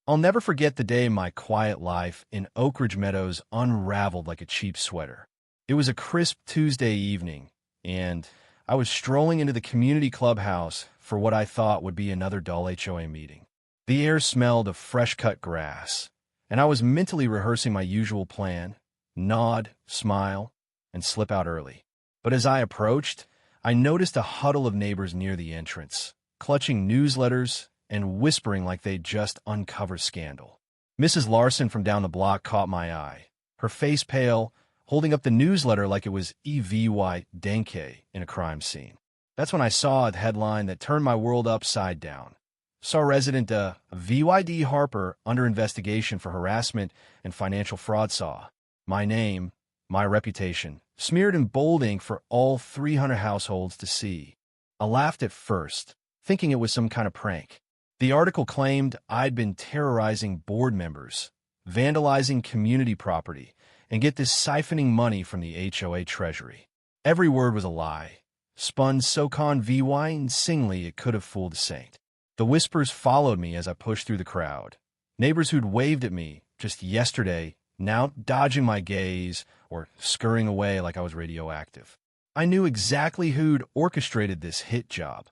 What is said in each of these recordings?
I'll never forget the day my quiet life in Oak Ridge Meadows unraveled like a cheap sweater. It was a crisp Tuesday evening, and I was strolling into the community clubhouse for what I thought would be another dull HOA meeting. The air smelled of fresh-cut grass, and I was mentally rehearsing my usual plan: nod, smile, and slip out early. But as I approached, I noticed a huddle of neighbors near the entrance, clutching newsletters and whispering like they'd just uncovered scandal. Mrs. Larson from down the block caught my eye, her face pale, holding up the newsletter like it was EVY Denke in a crime scene. That's when I saw the headline that turned my world upside down. Saw resident VYD Harper under investigation for harassment and financial fraud. Saw my name, my reputation, smeared in bold ink for all 300 households to see. I laughed at first, thinking it was some kind of prank. The article claimed I'd been terrorizing board members, vandalizing community property, and get this siphoning money from the HOA treasury. Every word was a lie, spun so convincingly it could have fooled a saint. The whispers followed me as I pushed through the crowd. Neighbors who'd waved at me just yesterday, now dodging my gaze or scurrying away like I was radioactive. I knew exactly who'd orchestrated this hit job.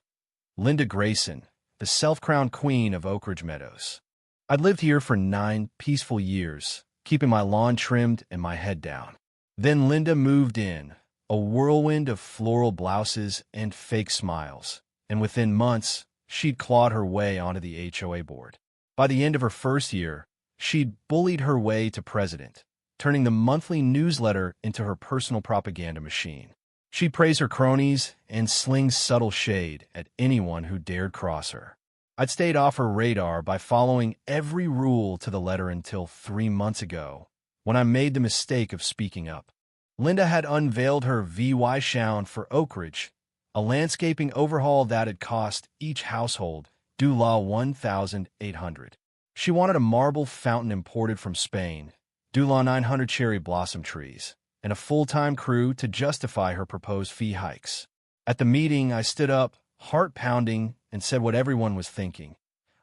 Linda Grayson, the self-crowned queen of Oak Ridge Meadows. I'd lived here for 9 peaceful years, keeping my lawn trimmed and my head down. Then Linda moved in, a whirlwind of floral blouses and fake smiles, and within months, she'd clawed her way onto the HOA board. By the end of her first year, she'd bullied her way to president, turning the monthly newsletter into her personal propaganda machine. She'd praise her cronies and sling subtle shade at anyone who dared cross her. I'd stayed off her radar by following every rule to the letter until 3 months ago, when I made the mistake of speaking up. Linda had unveiled her VY Shown for Oak Ridge, a landscaping overhaul that had cost each household $1,800. She wanted a marble fountain imported from Spain, $900 cherry blossom trees, and a full-time crew to justify her proposed fee hikes. At the meeting, I stood up, heart pounding, and said what everyone was thinking.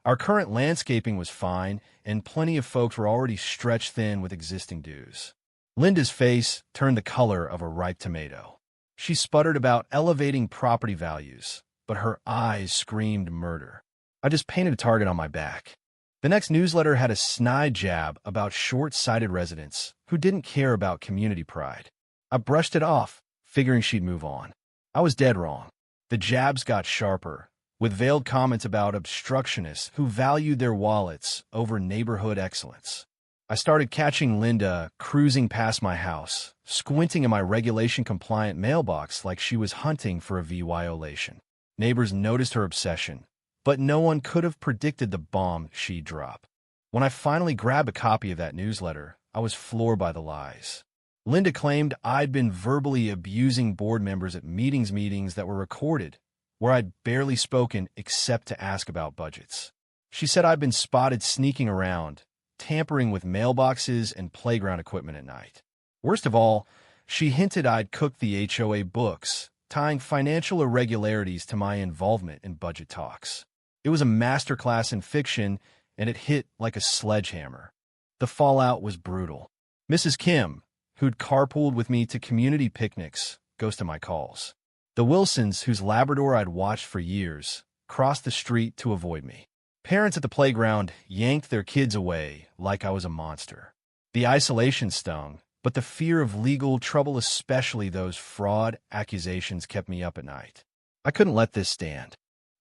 Our current landscaping was fine, and plenty of folks were already stretched thin with existing dues. Linda's face turned the color of a ripe tomato. She sputtered about elevating property values, but her eyes screamed murder. I just painted a target on my back. The next newsletter had a snide jab about short-sighted residents who didn't care about community pride. I brushed it off, figuring she'd move on. I was dead wrong. The jabs got sharper, with veiled comments about obstructionists who valued their wallets over neighborhood excellence. I started catching Linda cruising past my house, squinting in my regulation-compliant mailbox like she was hunting for a violation. Neighbors noticed her obsession, but no one could have predicted the bomb she'd drop. When I finally grabbed a copy of that newsletter, I was floored by the lies. Linda claimed I'd been verbally abusing board members at meetings that were recorded, where I'd barely spoken except to ask about budgets. She said I'd been spotted sneaking around, tampering with mailboxes and playground equipment at night. Worst of all, she hinted I'd cooked the HOA books, tying financial irregularities to my involvement in budget talks. It was a masterclass in fiction, and it hit like a sledgehammer. The fallout was brutal. Mrs. Kim, who'd carpooled with me to community picnics, ghosted my calls. The Wilsons, whose Labrador I'd watched for years, crossed the street to avoid me. Parents at the playground yanked their kids away like I was a monster. The isolation stung, but the fear of legal trouble, especially those fraud accusations, kept me up at night. I couldn't let this stand.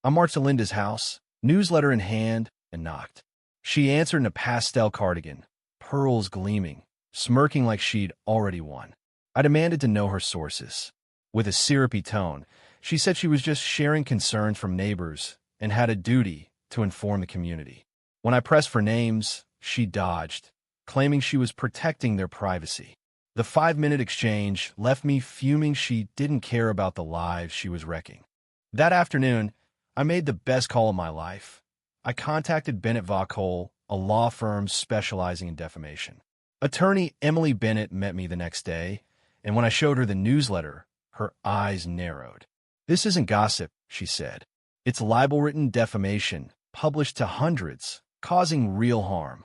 I marched to Linda's house, newsletter in hand, and knocked. She answered in a pastel cardigan, pearls gleaming, smirking like she'd already won. I demanded to know her sources. With a syrupy tone, she said she was just sharing concerns from neighbors and had a duty to inform the community. When I pressed for names, she dodged, claiming she was protecting their privacy. The 5-minute exchange left me fuming. She didn't care about the lives she was wrecking. That afternoon, I made the best call of my life. I contacted Bennett Vaucole, a law firm specializing in defamation. Attorney Emily Bennett met me the next day, and when I showed her the newsletter, her eyes narrowed. "This isn't gossip," she said. "It's libel-written defamation, published to hundreds, causing real harm.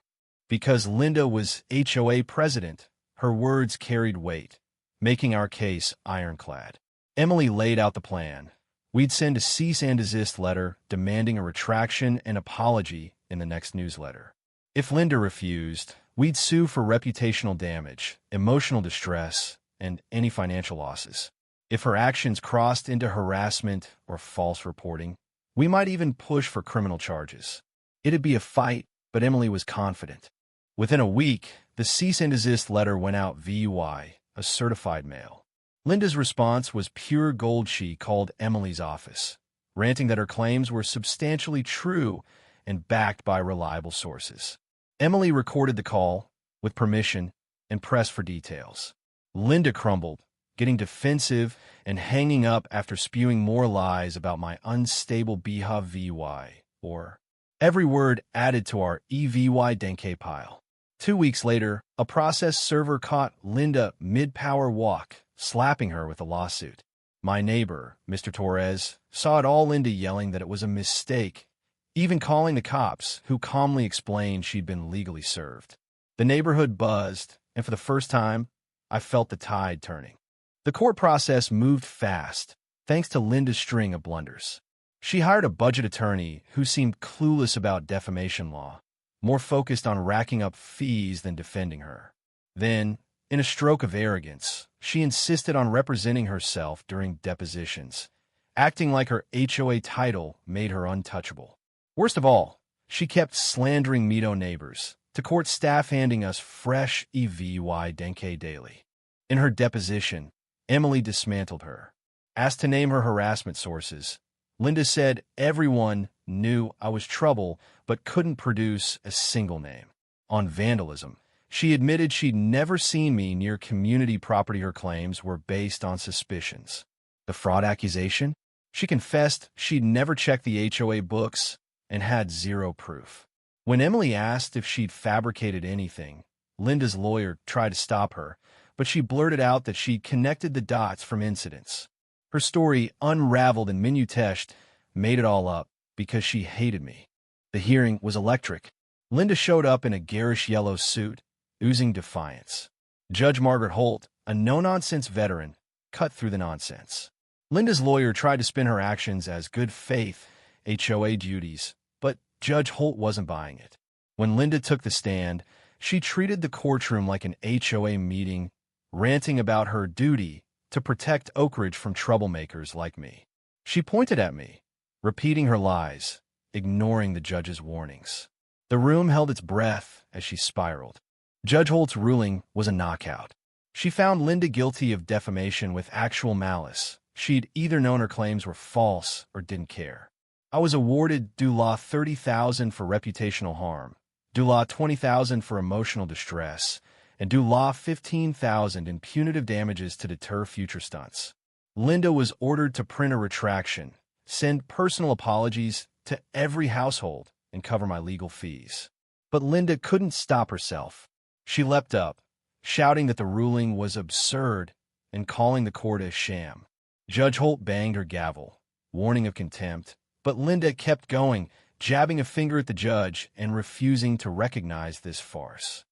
Because Linda was HOA president, her words carried weight, making our case ironclad. Emily laid out the plan. We'd send a cease and desist letter demanding a retraction and apology in the next newsletter. If Linda refused, we'd sue for reputational damage, emotional distress, and any financial losses. If her actions crossed into harassment or false reporting, we might even push for criminal charges. It'd be a fight, but Emily was confident. Within a week, the cease and desist letter went out via a certified mail. Linda's response was pure gold. She called Emily's office, ranting that her claims were substantially true and backed by reliable sources. Emily recorded the call, with permission, and pressed for details. Linda crumbled, getting defensive and hanging up after spewing more lies about my unstable behavior, or every word added to our evidence pile. 2 weeks later, a process server caught Linda mid-power walk, slapping her with a lawsuit. My neighbor, Mr. Torres, saw it all. Linda yelling that it was a mistake, even calling the cops, who calmly explained she'd been legally served. The neighborhood buzzed, and for the first time, I felt the tide turning. The court process moved fast, thanks to Linda's string of blunders. She hired a budget attorney who seemed clueless about defamation law, more focused on racking up fees than defending her. Then, in a stroke of arrogance, she insisted on representing herself during depositions, acting like her HOA title made her untouchable. Worst of all, she kept slandering Mito neighbors, to court staff handing us fresh evidence daily. In her deposition, Emily dismantled her. Asked to name her harassment sources, Linda said everyone knew I was trouble but couldn't produce a single name. On vandalism, she admitted she'd never seen me near community property. Her claims were based on suspicions. The fraud accusation? She confessed she'd never checked the HOA books and had zero proof. When Emily asked if she'd fabricated anything, Linda's lawyer tried to stop her, but she blurted out that she'd connected the dots from incidents. Her story unraveled, and Minutest made it all up because she hated me. The hearing was electric. Linda showed up in a garish yellow suit, oozing defiance. Judge Margaret Holt, a no-nonsense veteran, cut through the nonsense. Linda's lawyer tried to spin her actions as good faith HOA duties, but Judge Holt wasn't buying it. When Linda took the stand, she treated the courtroom like an HOA meeting, ranting about her duty to protect Oak Ridge from troublemakers like me. She pointed at me, repeating her lies, ignoring the judge's warnings. The room held its breath as she spiraled. Judge Holt's ruling was a knockout. She found Linda guilty of defamation with actual malice. She'd either known her claims were false or didn't care. I was awarded $30,000 for reputational harm, $20,000 for emotional distress, and $15,000 in punitive damages to deter future stunts. Linda was ordered to print a retraction, send personal apologies to every household, and cover my legal fees. But Linda couldn't stop herself. She leapt up, shouting that the ruling was absurd and calling the court a sham. Judge Holt banged her gavel, warning of contempt, but Linda kept going, jabbing a finger at the judge and refusing to recognize this farce.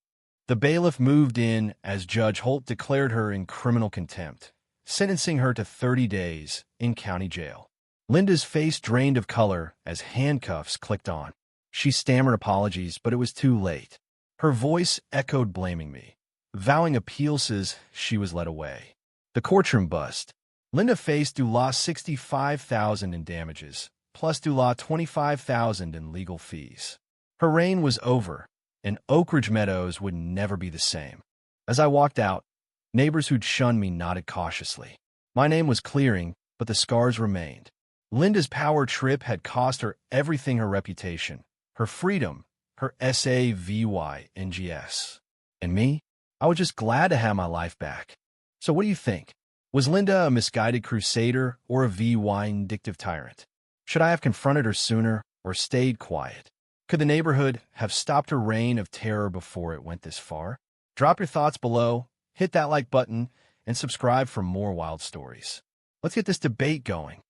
The bailiff moved in as Judge Holt declared her in criminal contempt, sentencing her to 30 days in county jail. Linda's face drained of color as handcuffs clicked on. She stammered apologies, but it was too late. Her voice echoed blaming me, vowing appeals as she was led away. The courtroom buzzed. Linda faced $65,000 in damages, plus $25,000 in legal fees. Her reign was over, and Oak Ridge Meadows would never be the same. As I walked out, neighbors who'd shunned me nodded cautiously. My name was clearing, but the scars remained. Linda's power trip had cost her everything: her reputation, her freedom, her SAVYNGS. And me? I was just glad to have my life back. So what do you think? Was Linda a misguided crusader or a vindictive tyrant? Should I have confronted her sooner or stayed quiet? Could the neighborhood have stopped her reign of terror before it went this far? Drop your thoughts below, hit that like button, and subscribe for more wild stories. Let's get this debate going.